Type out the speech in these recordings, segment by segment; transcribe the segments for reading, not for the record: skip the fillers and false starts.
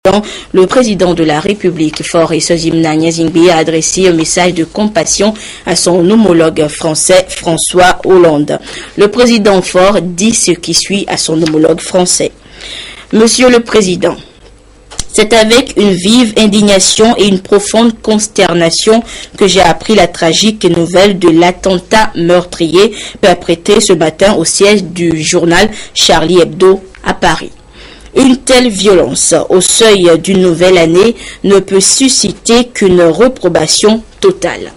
Le président de la République, Faure Essozimna Nyazingbe, a adressé un message de compassion à son homologue français, François Hollande. Le président Faure dit ce qui suit à son homologue français. Monsieur le Président, c'est avec une vive indignation et une profonde consternation que j'ai appris la tragique nouvelle de l'attentat meurtrier perpétré ce matin au siège du journal Charlie Hebdo à Paris. Une telle violence au seuil d'une nouvelle année ne peut susciter qu'une réprobation totale.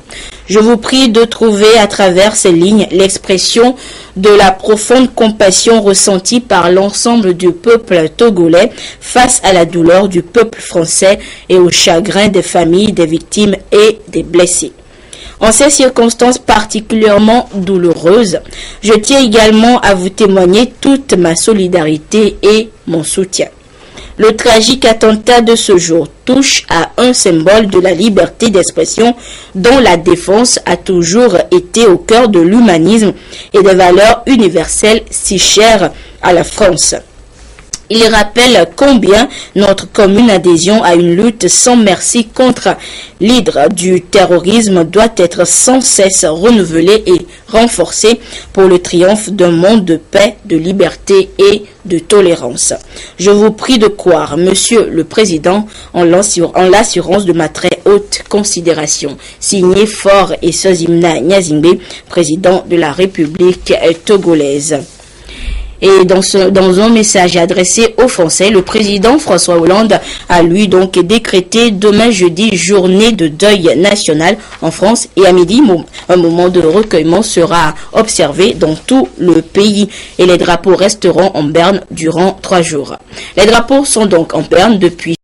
Je vous prie de trouver à travers ces lignes l'expression de la profonde compassion ressentie par l'ensemble du peuple togolais face à la douleur du peuple français et au chagrin des familles des victimes et des blessés. En ces circonstances particulièrement douloureuses, je tiens également à vous témoigner toute ma solidarité et mon soutien. Le tragique attentat de ce jour touche à un symbole de la liberté d'expression dont la défense a toujours été au cœur de l'humanisme et des valeurs universelles si chères à la France. Il rappelle combien notre commune adhésion à une lutte sans merci contre l'hydre du terrorisme doit être sans cesse renouvelée et renforcée pour le triomphe d'un monde de paix, de liberté et de tolérance. Je vous prie de croire, Monsieur le Président, en l'assurance de ma très haute considération. Signé Faure Essozimna Nyazingbe, président de la République togolaise. Et dans un message adressé aux Français, le président François Hollande a lui donc décrété demain jeudi journée de deuil national en France et à midi, un moment de recueillement sera observé dans tout le pays et les drapeaux resteront en berne durant 3 jours. Les drapeaux sont donc en berne depuis